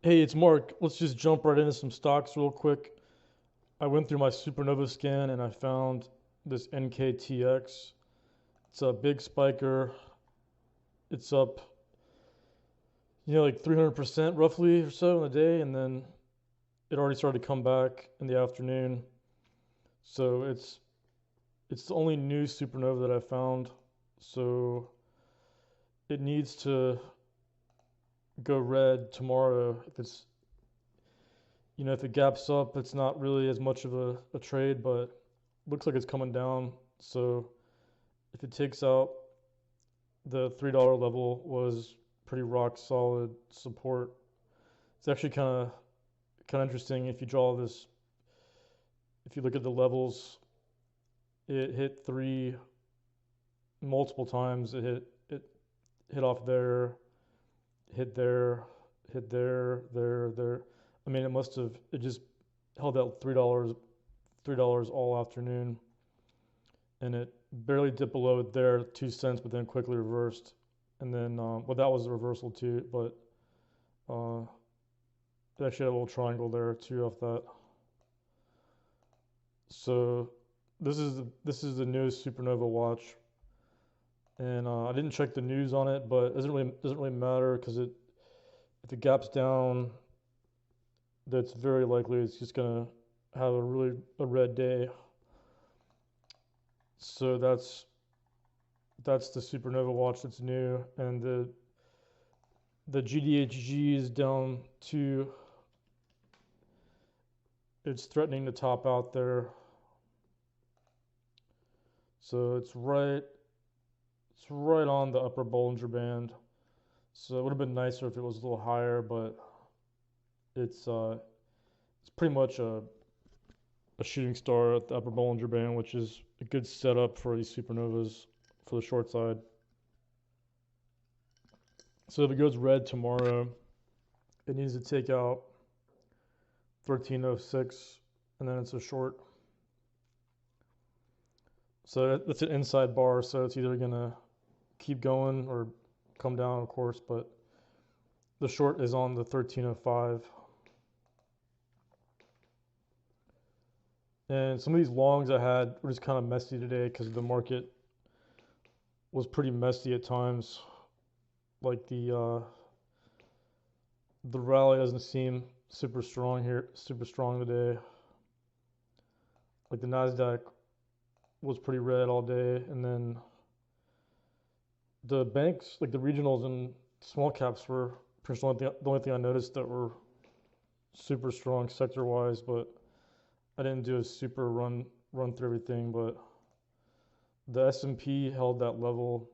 Hey, it's Mark. Let's just jump right into some stocks real quick. I went through my supernova scan and I found this NKTX. It's a big spiker. It's up, like 300% roughly or so in a day, and then it already started to come back in the afternoon. So it's the only new supernova that I found. So it needs to go red tomorrow. If it gaps up, it's not really as much of a trade, but looks like it's coming down. So if it takes out the $3 level was pretty rock solid support. It's actually kind of interesting if you draw this. If you look at the levels, it hit three multiple times. It hit off there, hit there, hit there, there. I mean, it just held out $3 all afternoon, and it barely dipped below there 2 cents, but then quickly reversed. And then, well, that was a reversal too, but uh, it actually had a little triangle there too off that. So this is the newest supernova watch, and I didn't check the news on it, but it doesn't really matter because if it gaps down, that's very likely it's just gonna have a red day. So that's the supernova watch that's new, and the GDHG is down to it's threatening to top out there. So it's right on the upper Bollinger Band. So it would have been nicer if it was a little higher, but it's pretty much a shooting star at the upper Bollinger Band, which is a good setup for these supernovas for the short side. So if it goes red tomorrow, it needs to take out 1306, and then it's a short. So that's an inside bar, so it's either gonna keep going or come down, of course, but the short is on the 1305. And some of these longs I had were just kind of messy today because the market was pretty messy at times. Like the rally doesn't seem super strong today. Like the Nasdaq was pretty red all day, and then the banks, like the regionals and small caps, were pretty much the only thing I noticed that were super strong sector wise. But I didn't do a super run through everything. But the S&P held that level.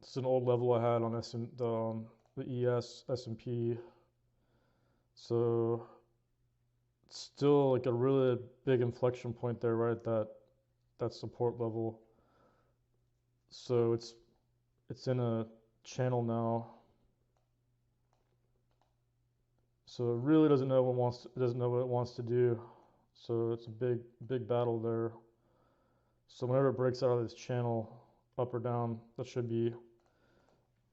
It's an old level I had on the ES S&P. So it's still like a really big inflection point there, right at that support level. So it's in a channel now. So it really doesn't know what it wants to do. So it's a big battle there. So whenever it breaks out of this channel, up or down, that should be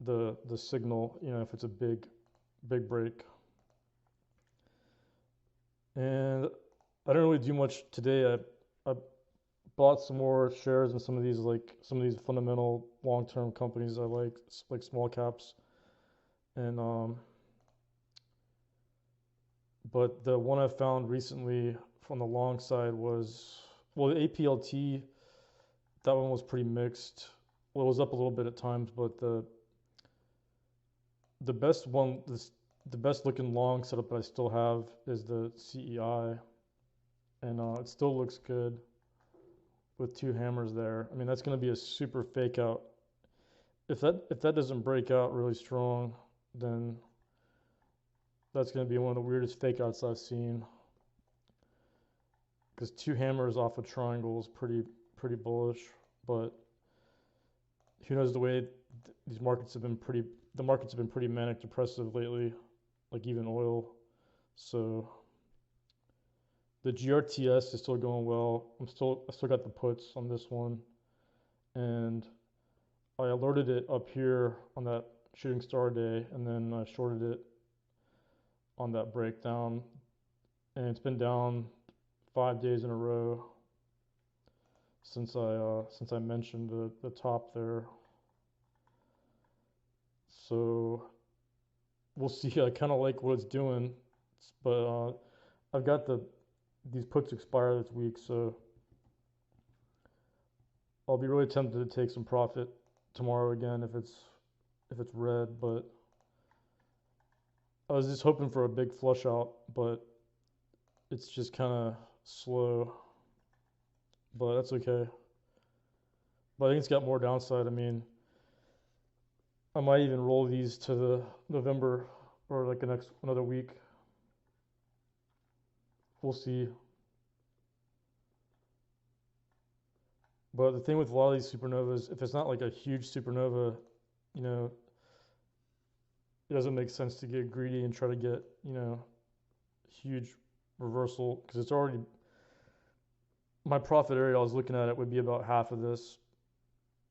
the signal. If it's a big break. And I didn't really do much today. I bought some more shares in some of these fundamental long-term companies I like small caps. And but the one I found recently from the long side was, well, the APLT. That one was pretty mixed. Well, it was up a little bit at times, but the best one, the best looking long setup that I still have is the CEI, and it still looks good with two hammers there. I mean, that's going to be a super fake out. If that doesn't break out really strong, then that's going to be one of the weirdest fake outs I've seen. Because two hammers off a triangle is pretty bullish, but who knows the way these markets have been pretty. The markets have been pretty manic depressive lately, like even oil. So the GRTS is still going well. I still got the puts on this one, and I alerted it up here on that shooting star day, and then I shorted it on that breakdown, and it's been down 5 days in a row since I mentioned the top there. So we'll see. I kind of like what it's doing, but I've got these puts expire this week, so I'll be really tempted to take some profit tomorrow again if it's red. But I was just hoping for a big flush out, but it's just kind of slow. But that's okay. But I think it's got more downside. I mean, I might even roll these to the November or like the next another week. We'll see. But the thing with a lot of these supernovas, if it's not like a huge supernova, you know, it doesn't make sense to get greedy and try to get, huge reversal because it's already my profit area. I was looking at it would be about half of this,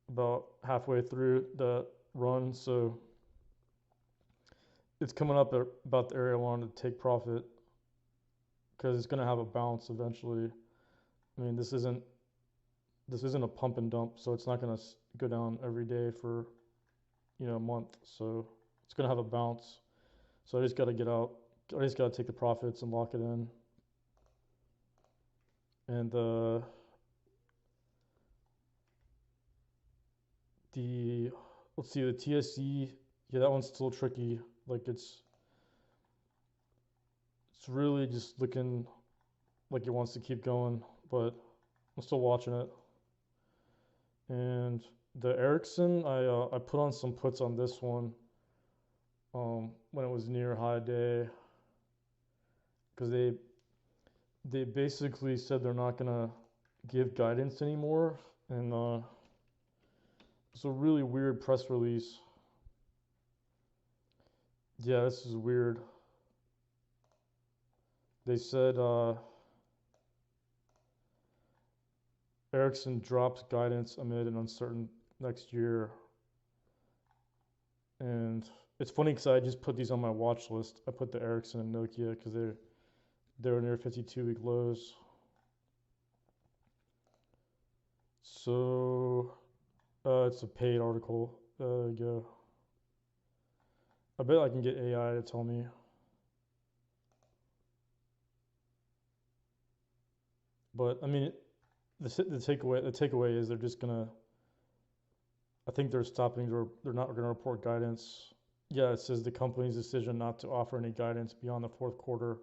about halfway through the run. So it's coming up at about the area I wanted to take profit because it's going to have a bounce eventually. I mean, this isn't a pump and dump, so it's not going to go down every day for a month. So it's going to have a bounce. So I just got to get out. I just got to take the profits and lock it in. And let's see, the TSE, yeah, that one's still tricky. Like it's really just looking like it wants to keep going, but I'm still watching it. And the Ericsson, I put on some puts on this one when it was near high day because they basically said they're not gonna give guidance anymore, and it's a really weird press release. Yeah, this is weird. They said Ericsson drops guidance amid an uncertain next year. And it's funny because I just put these on my watch list. I put the Ericsson and Nokia because they're near 52-week lows. So it's a paid article. There you go. I bet I can get AI to tell me. But I mean, the takeaway is they're just gonna. I think they're stopping. They're not gonna report guidance. Yeah, it says the company's decision not to offer any guidance beyond the fourth quarter,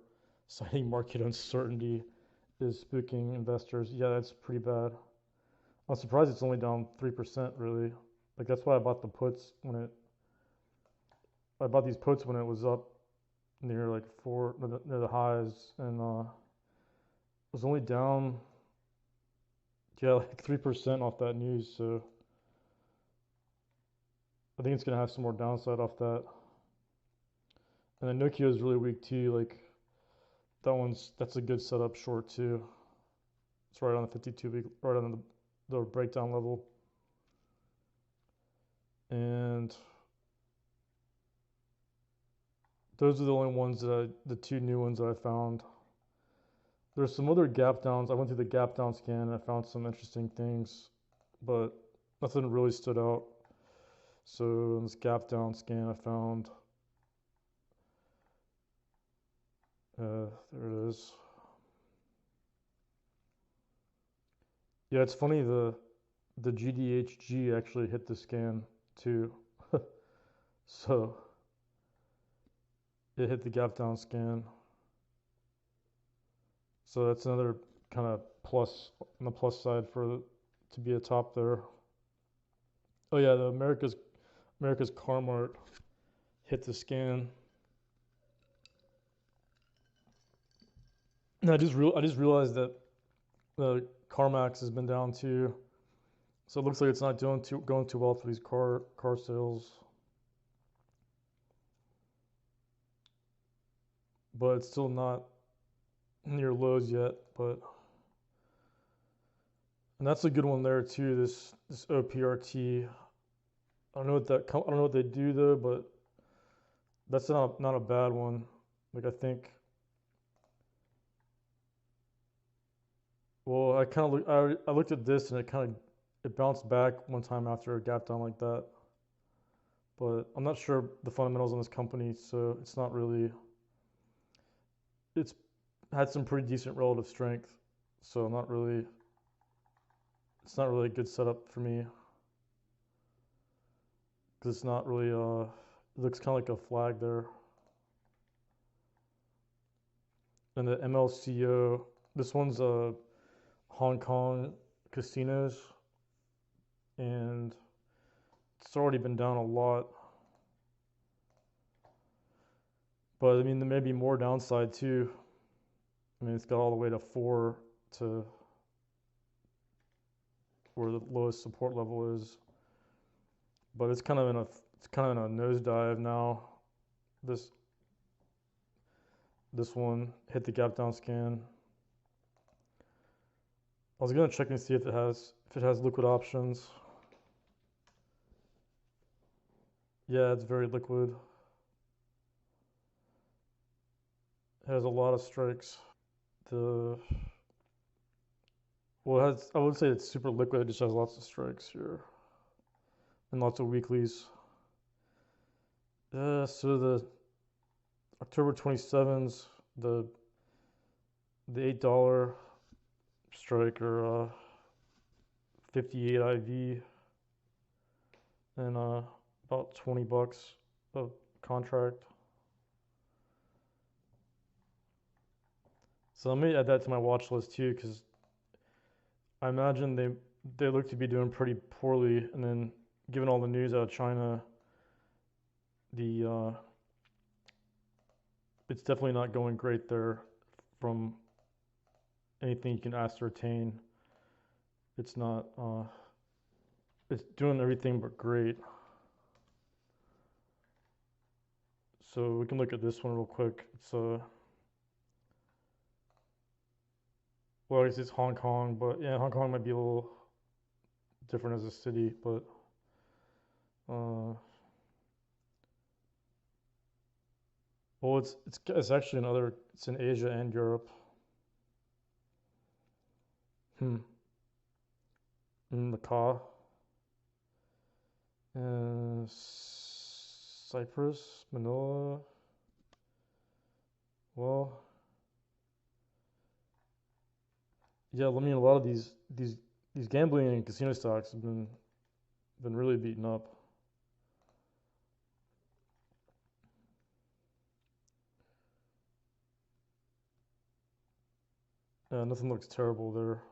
citing market uncertainty, is spooking investors. Yeah, that's pretty bad. I'm surprised it's only down 3%. Really, like that's why I bought the puts when it. I bought these puts when it was up near like near the highs, and it was only down. Yeah, like 3% off that news. So I think it's gonna have some more downside off that. And then Nokia is really weak too. Like that's a good setup short too. It's right on the 52-week, right on the breakdown level. And those are the only ones the two new ones that I found. There's some other gap downs. I went through the gap down scan and I found some interesting things, but nothing really stood out. So in this gap down scan, I found there it is. Yeah, it's funny the GDHG actually hit the scan too. So it hit the gap down scan. So that's another kind of plus on the plus side to be a top there. Oh yeah, the America's Carmart hit the scan. And I just realized that the CarMax has been down too. So it looks like it's not going too well for these car sales. But it's still not near lows yet, and that's a good one there too, this OPRT. I don't know what they do though, but that's not a bad one. Like I think, well, I kind of I looked at this and it bounced back one time after a gap down like that. But I'm not sure the fundamentals on this company, so it's not really. It's had some pretty decent relative strength, so I'm not really. It's not really a good setup for me because it's not really. It looks kind of like a flag there. And the MLCO, this one's Hong Kong casinos, and it's already been down a lot. But I mean, there may be more downside too. I mean, it's got all the way to 4 to where the lowest support level is. But it's kind of in a nosedive now. This this one hit the gap down scan. I was gonna check and see if it has liquid options. Yeah, it's very liquid. It has a lot of strikes. The well, it has, I would say it's super liquid. It just has lots of strikes here and lots of weeklies. So the October 27s, the $8 strike or 58 IV and about $20 a contract. So let me add that to my watch list too, because I imagine they look to be doing pretty poorly, and then given all the news out of China, the it's definitely not going great there from anything you can ascertain. It's not. It's doing everything but great. So we can look at this one real quick. It's well, I guess it's Hong Kong, but yeah, Hong Kong might be a little different as a city, but uh, well, it's actually it's in Asia and Europe. Hmm. In Macau, Cyprus, Manila. Well, yeah. I mean, a lot of these gambling and casino stocks have been really beaten up. Nothing looks terrible there.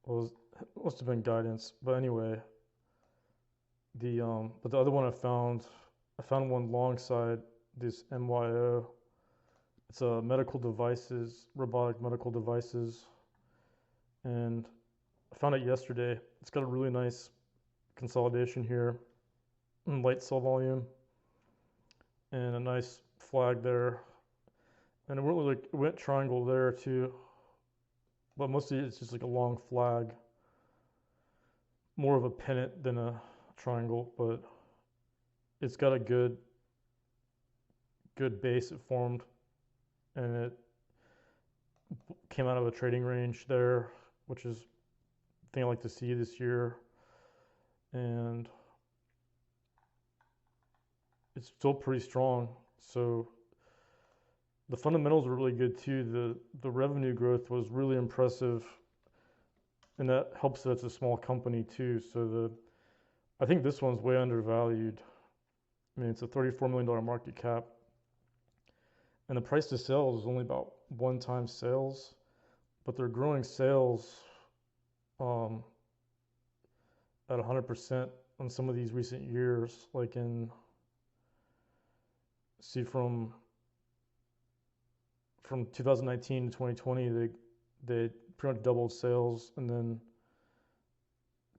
Well, it must have been guidance, but anyway, but the other one I found one alongside this MYO. It's a robotic medical devices, and I found it yesterday. It's got a really nice consolidation here, light sell volume, and a nice flag there. And it went triangle there too, but mostly it's just like a long flag, more of a pennant than a triangle, but it's got a good base it formed, and it came out of a trading range there, which is the thing I like to see this year. And it's still pretty strong. So the fundamentals are really good too. The revenue growth was really impressive, and that helps that it's a small company too. So I think this one's way undervalued. I mean, it's a $34 million market cap, and the price to sales is only about one time sales, but they're growing sales um, at 100% on some of these recent years. Like see from 2019 to 2020, they pretty much doubled sales, and then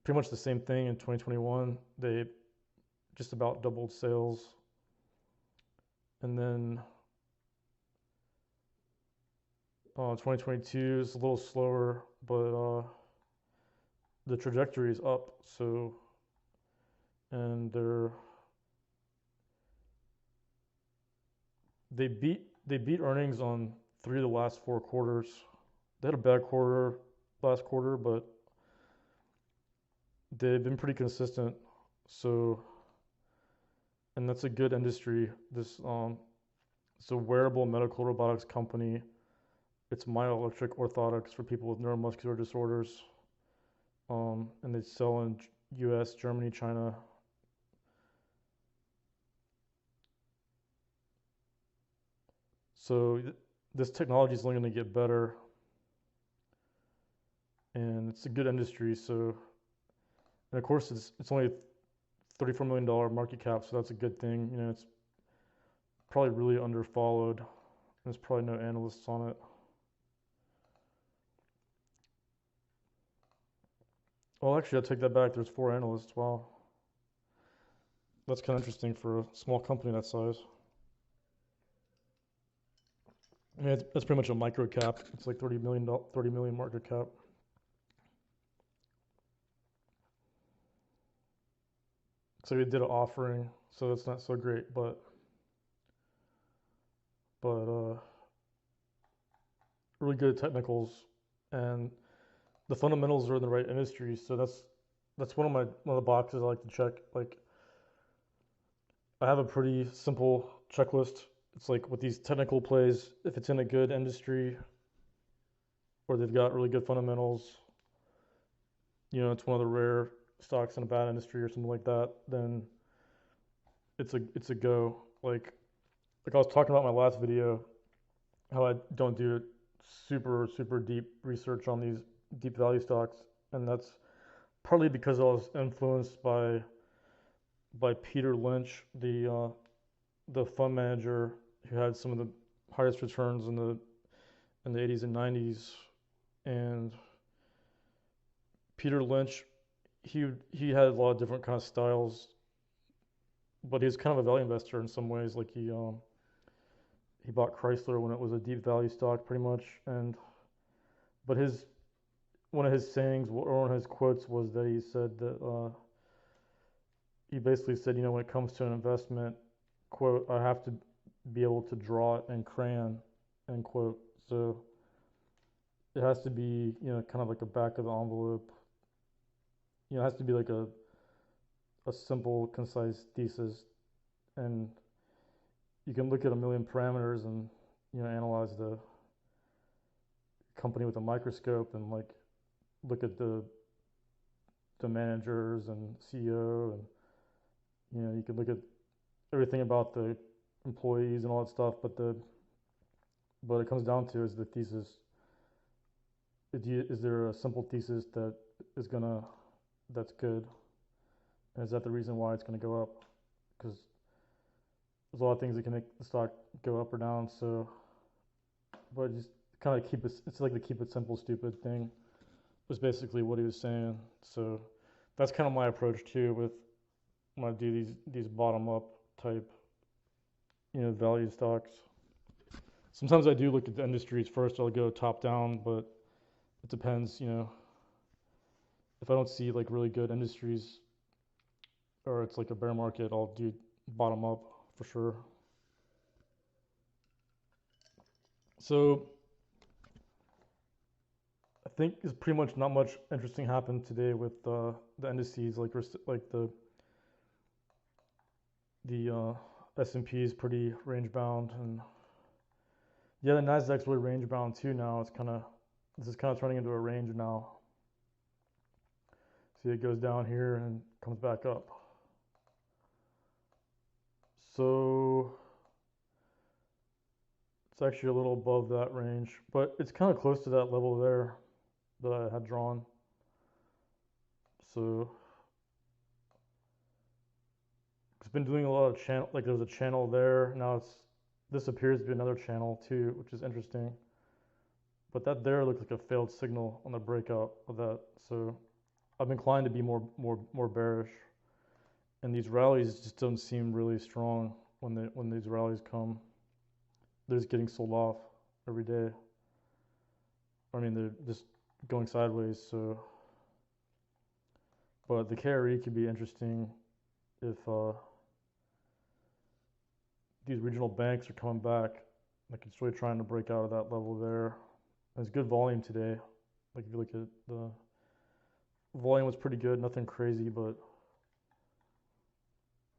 pretty much the same thing in 2021. They just about doubled sales, and then 2022 is a little slower, but the trajectory is up. So, and they beat earnings on three of the last 4 quarters. They had a bad quarter last quarter, but they've been pretty consistent. So, and that's a good industry. It's a wearable medical robotics company. It's myoelectric orthotics for people with neuromuscular disorders. And they sell in U.S., Germany, China. So this technology is only going to get better, and it's a good industry. So, and of course, it's only $34 million market cap, so that's a good thing. You know, it's probably really underfollowed. There's probably no analysts on it. Well, actually, I take that back. There's 4 analysts. Wow, that's kind of interesting for a small company that size. I mean, that's pretty much a micro cap. It's like 30 million market cap. So they did an offering, so that's not so great, but really good technicals, and the fundamentals are in the right industry. So that's one of the boxes I like to check. Like, I have a pretty simple checklist. It's like with these technical plays, if it's in a good industry or they've got really good fundamentals, you know, it's one of the rare stocks in a bad industry or something like that, then it's a go. Like I was talking about in my last video, how I don't do super deep research on these deep value stocks, and that's partly because I was influenced by Peter Lynch, the fund manager who had some of the highest returns in the 80s and 90s. And Peter Lynch, he had a lot of different kind of styles, but he's kind of a value investor in some ways. Like he bought Chrysler when it was a deep value stock, pretty much. And but his one of his sayings or one of his quotes was that he said that he basically said, you know, when it comes to an investment, quote, I have to be able to draw it in crayon, end quote. So it has to be, you know, kind of like a back of the envelope. You know, it has to be like a simple, concise thesis, and you can look at a million parameters and, you know, analyze the company with a microscope and like look at the managers and CEO, and you know, you can look at everything about the employees and all that stuff, but it comes down to is the thesis. Is there a simple thesis that's good, and is that the reason why it's gonna go up? Because there's a lot of things that can make the stock go up or down. So, but just kind of keep it. It's like the keep it simple, stupid thing was basically what he was saying. So that's kind of my approach too with when I do these bottom up type, you know, value stocks. Sometimes I do look at the industries first. I'll go top down, but it depends. You know, if I don't see like really good industries or it's like a bear market, I'll do bottom up for sure. So I think is pretty much not much interesting happened today with the indices. Like the S&P is pretty range bound, and yeah, the Nasdaq's really range bound too now. This is kind of turning into a range now. See, it goes down here and comes back up. So it's actually a little above that range, but it's kind of close to that level there that I had drawn. So it's been doing a lot of channel, like there was a channel there. Now this appears to be another channel too, which is interesting. But that there looks like a failed signal on the breakout of that. So I'm inclined to be more bearish. And these rallies just don't seem really strong when these rallies come. They're just getting sold off every day. I mean, they're just going sideways. So But the KRE could be interesting if these regional banks are coming back. Like it's really trying to break out of that level there. There's good volume today. Like if you look at the volume was pretty good, nothing crazy, but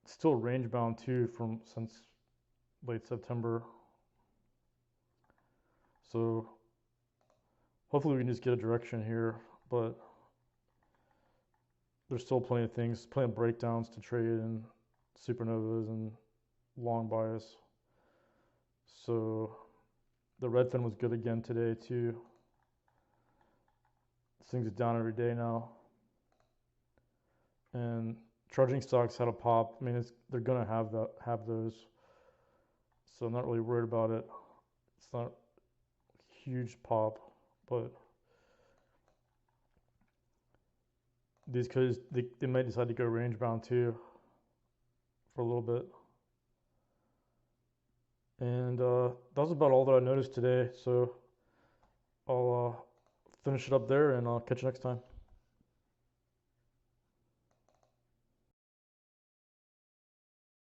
it's still range bound too from since late September. So hopefully we can just get a direction here, but there's still plenty of things, plenty of breakdowns to trade and supernovas and long bias. So the Redfin was good again today too. This thing's down every day now. And charging stocks had a pop. I mean, they're gonna have those. So I'm not really worried about it. It's not a huge pop, but these could they might decide to go range bound too for a little bit. And that was about all that I noticed today. So I'll finish it up there and I'll catch you next time.